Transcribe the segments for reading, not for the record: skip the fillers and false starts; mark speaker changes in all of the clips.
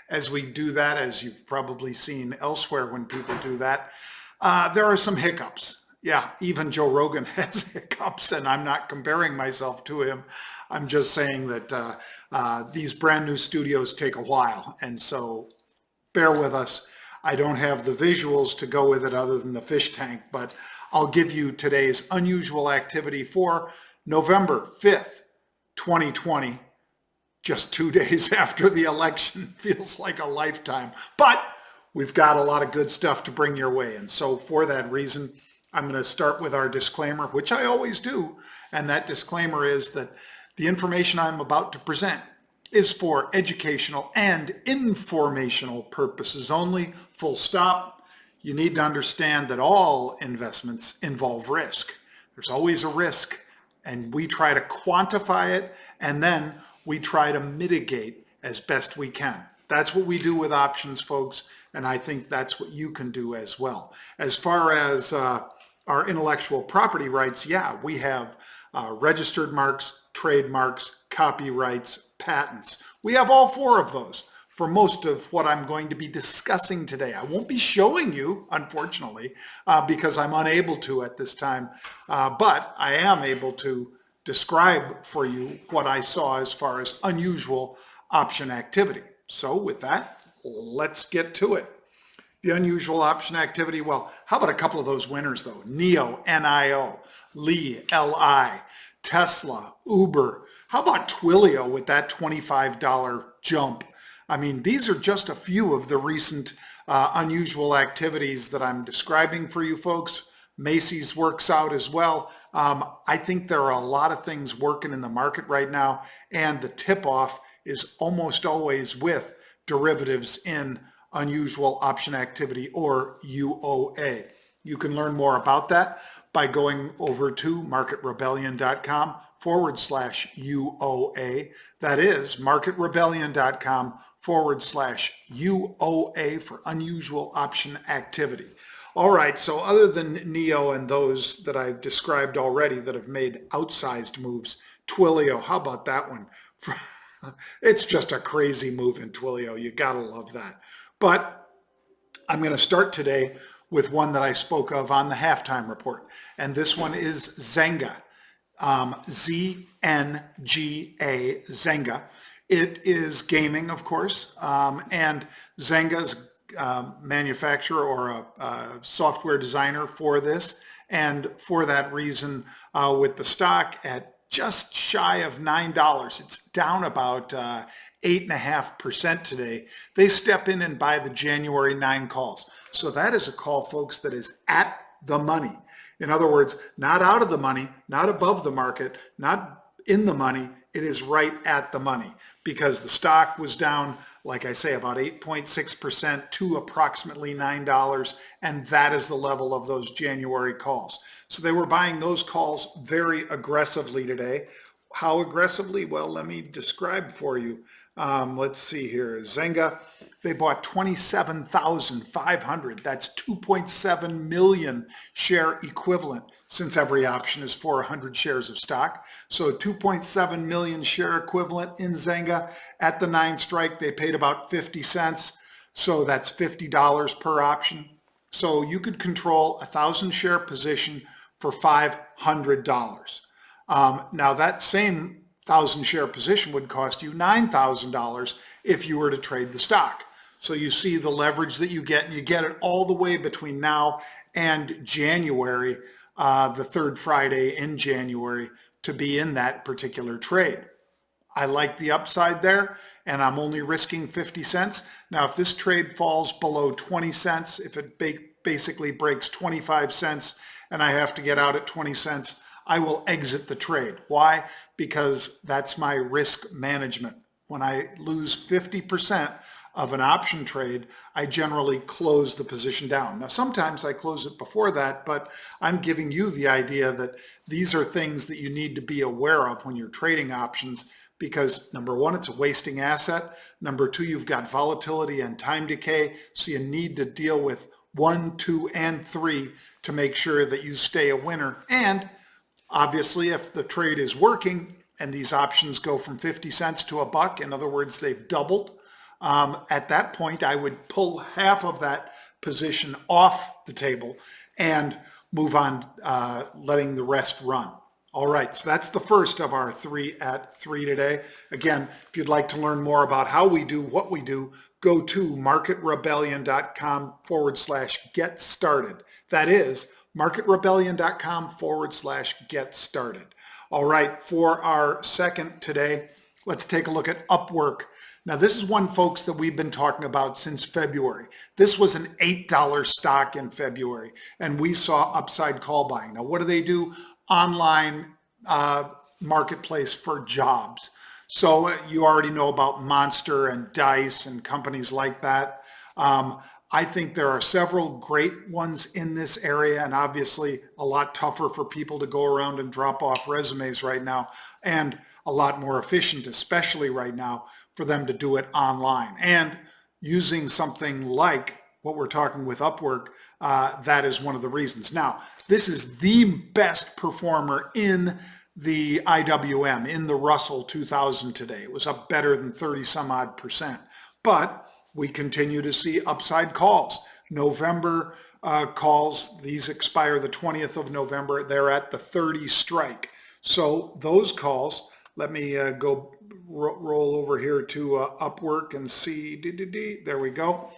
Speaker 1: as we do that, as you've probably seen elsewhere when people do that, there are some hiccups. Yeah, even Joe Rogan has hiccups, and I'm not comparing myself to him. I'm just saying that these brand new studios take a while, and so bear with us. I don't have the visuals to go with it other than the fish tank, but I'll give you today's unusual activity for November 5th, 2020, just 2 days after the election. Feels like a lifetime, but we've got a lot of good stuff to bring your way. And so for that reason, I'm going to start with our disclaimer, which I always do. And that disclaimer is that the information I'm about to present is for educational and informational purposes only, full stop. You need to understand that all investments involve risk. There's always a risk, and we try to quantify it, and then we try to mitigate as best we can. That's what we do with options, folks, and I think that's what you can do as well. As far as our intellectual property rights, yeah, we have registered marks, trademarks, copyrights, patents. We have all 4 of those for most of what I'm going to be discussing today. I won't be showing you, unfortunately, because I'm unable to at this time, but I am able to describe for you what I saw as far as unusual option activity. So with that, let's get to it. The unusual option activity, well, how about a couple of those winners though? NIO, N-I-O, Lee, L-I, Tesla, Uber. How about Twilio with that $25 jump? I mean, these are just a few of the recent unusual activities that I'm describing for you folks. Macy's works out as well. I think there are a lot of things working in the market right now, and the tip-off is almost always with derivatives in unusual option activity, or UOA. You can learn more about that by going over to marketrebellion.com/UOA. That is marketrebellion.com/UOA for unusual option activity. All right, so other than NIO and those that I've described already that have made outsized moves, Twilio, how about that one? It's just a crazy move in Twilio. You gotta love that. But I'm going to start today with one that I spoke of on the halftime report. And this one is Zynga, Z-N-G-A, Zynga. It is gaming, of course, and Zynga's manufacturer or a software designer for this. And for that reason, with the stock at just shy of $9, it's down about 8.5% today. They step in and buy the January 9 calls. So that is a call, folks, that is at the money. In other words, not out of the money, not above the market, not in the money. It is right at the money because the stock was down, like I say, about 8.6% to approximately $9. And that is the level of those January calls. So they were buying those calls very aggressively today. How aggressively? Well, let me describe for you. Let's see here. Zynga, they bought 27,500. That's 2.7 million share equivalent, since every option is for 100 shares of stock. So 2.7 million share equivalent in Zynga. At the 9 strike, they paid about 50 cents. So that's $50 per option. So you could control a 1,000 share position for $500. Now that same 1,000 share position would cost you $9,000 if you were to trade the stock. So you see the leverage that you get, and you get it all the way between now and January, the 3rd Friday in January, to be in that particular trade. I like the upside there, and I'm only risking 50 cents. Now, if this trade falls below 20 cents, if it basically breaks 25 cents and I have to get out at 20 cents, I will exit the trade. Why? Because that's my risk management. When I lose 50% of an option trade, I generally close the position down. Now, sometimes I close it before that, but I'm giving you the idea that these are things that you need to be aware of when you're trading options, because number one, it's a wasting asset. Number two, you've got volatility and time decay. So you need to deal with 1, 2, and 3 to make sure that you stay a winner. And obviously, if the trade is working and these options go from 50 cents to $1, in other words, they've doubled, At that point, I would pull half of that position off the table and move on, letting the rest run. All right, so that's the first of our 3 at 3 today. Again, if you'd like to learn more about how we do what we do, go to marketrebellion.com/get started. That is marketrebellion.com/get started. All right, for our second today, let's take a look at Upwork. Now, this is one, folks, that we've been talking about since February. This was an $8 stock in February, and we saw upside call buying. Now, what do? Online marketplace for jobs. So you already know about Monster and Dice and companies like that. I think there are several great ones in this area, and obviously a lot tougher for people to go around and drop off resumes right now, and a lot more efficient, especially right now, for them to do it online. And using something like what we're talking with Upwork, that is one of the reasons. Now, this is the best performer in the IWM, in the Russell 2000 today. It was up better than 30 some odd percent. But we continue to see upside calls. November calls, these expire the 20th of November. They're at the 30 strike. So those calls, let me go roll over here to Upwork and see. There we go.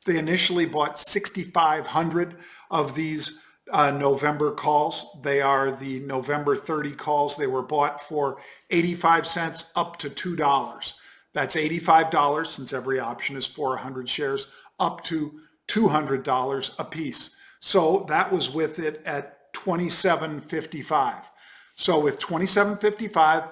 Speaker 1: They initially bought 6,500 of these November calls. They are the November 30 calls. They were bought for 85 cents up to $2. That's $85 since every option is for 100 shares, up to $200 a piece. So that was with it at $27.55. So with $27.55,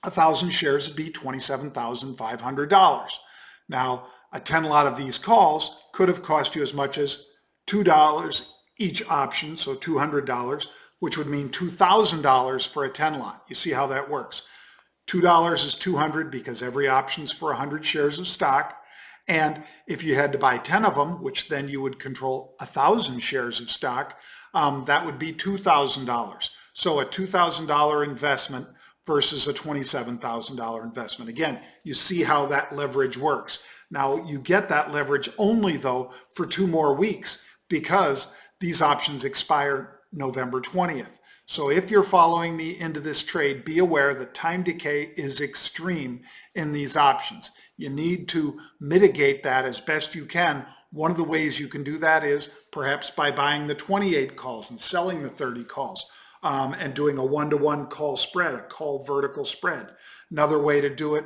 Speaker 1: 1,000 shares would be $27,500. Now, a 10 lot of these calls could have cost you as much as $2 each option, so $200, which would mean $2,000 for a 10 lot. You see how that works. $2 is 200 because every option's for 100 shares of stock. And if you had to buy 10 of them, which then you would control 1,000 shares of stock, that would be $2,000. So a $2,000 investment versus a $27,000 investment. Again, you see how that leverage works. Now, you get that leverage only, though, for 2 more weeks because these options expire November 20th. So if you're following me into this trade, be aware that time decay is extreme in these options. You need to mitigate that as best you can. One of the ways you can do that is perhaps by buying the 28 calls and selling the 30 calls, and doing a 1-to-1 call spread, a call vertical spread. Another way to do it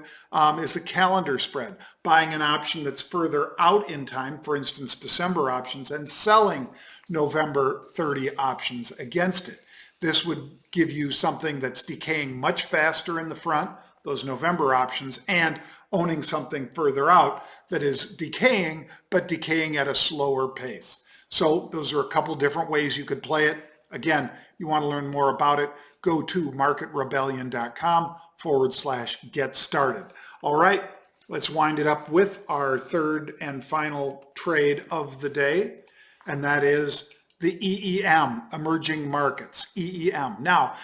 Speaker 1: is a calendar spread, buying an option that's further out in time, for instance, December options, and selling November 30 options against it. This would give you something that's decaying much faster in the front, those November options, and owning something further out that is decaying, but decaying at a slower pace. So those are a couple different ways you could play it. Again, you want to learn more about it, go to marketrebellion.com/get started. All right, let's wind it up with our third and final trade of the day, and that is the EEM, Emerging Markets, EEM. Now,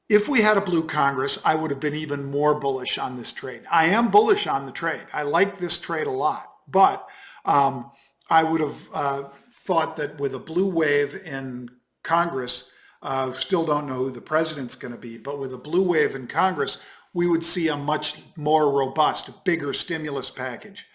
Speaker 1: if we had a blue Congress, I would have been even more bullish on this trade. I am bullish on the trade. I like this trade a lot, but I would have thought that with a blue wave in Congress, still don't know who the president's going to be, but with a blue wave in Congress, we would see a much more robust, bigger stimulus package.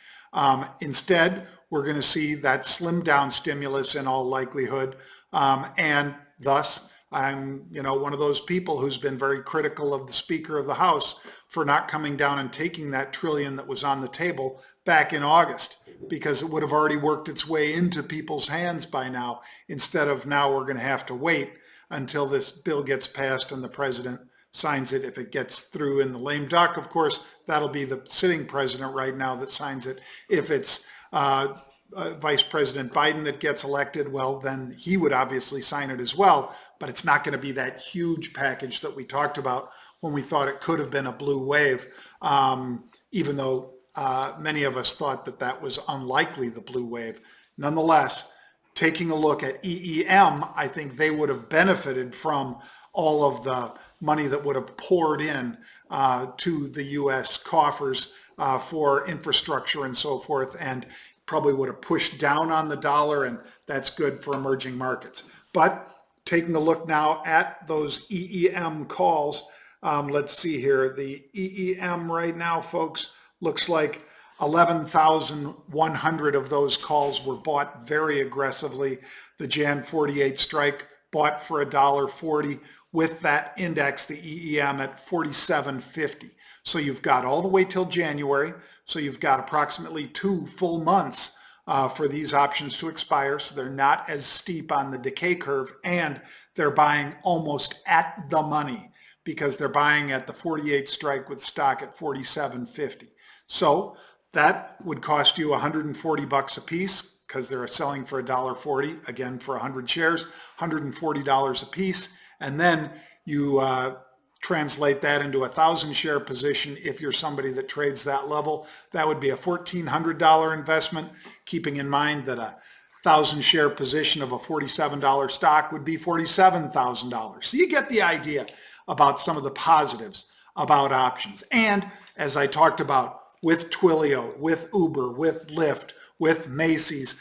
Speaker 1: Instead, we're going to see that slimmed down stimulus in all likelihood, and thus I'm one of those people who's been very critical of the Speaker of the House for not coming down and taking that trillion that was on the table back in August, because it would have already worked its way into people's hands by now, instead of now we're going to have to wait until this bill gets passed and the president signs it. If it gets through in the lame duck, of course, that'll be the sitting president right now that signs it. If it's Vice President Biden that gets elected, well, then he would obviously sign it as well, but it's not going to be that huge package that we talked about when we thought it could have been a blue wave, even though many of us thought that that was unlikely, the blue wave. Nonetheless, taking a look at EEM, I think they would have benefited from all of the money that would have poured in to the U.S. coffers for infrastructure and so forth, and probably would have pushed down on the dollar, and that's good for emerging markets. But taking a look now at those EEM calls, let's see here. The EEM right now, folks, looks like 11,100 of those calls were bought very aggressively. The Jan 48 strike bought for $1.40 with that index, the EEM, at 47.50. So you've got all the way till January. So you've got approximately 2 full months for these options to expire. So they're not as steep on the decay curve, and they're buying almost at the money because they're buying at the 48 strike with stock at 47.50. So that would cost you 140 bucks a piece because they're selling for $1.40, again, for 100 shares, $140 a piece. And then you translate that into a 1,000 share position. If you're somebody that trades that level, that would be a $1,400 investment, keeping in mind that a 1,000 share position of a $47 stock would be $47,000. So you get the idea about some of the positives about options. And as I talked about with Twilio, with Uber, with Lyft, with Macy's,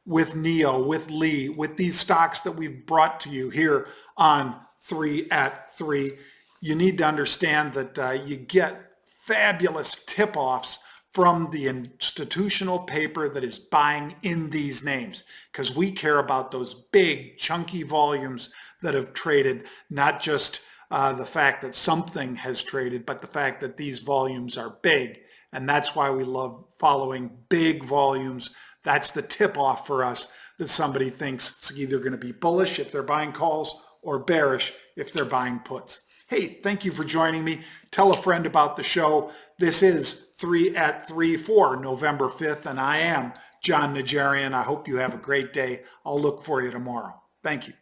Speaker 1: with Neo, with Lee, with these stocks that we've brought to you here on 3 at 3, you need to understand that you get fabulous tip-offs from the institutional paper that is buying in these names, because we care about those big chunky volumes that have traded, not just the fact that something has traded, but the fact that these volumes are big. And that's why we love following big volumes. That's the tip-off for us that somebody thinks it's either going to be bullish if they're buying calls or bearish if they're buying puts. Hey, thank you for joining me. Tell a friend about the show. This is 3 at 3 for November 5th, and I am Jon Najarian. I hope you have a great day. I'll look for you tomorrow. Thank you.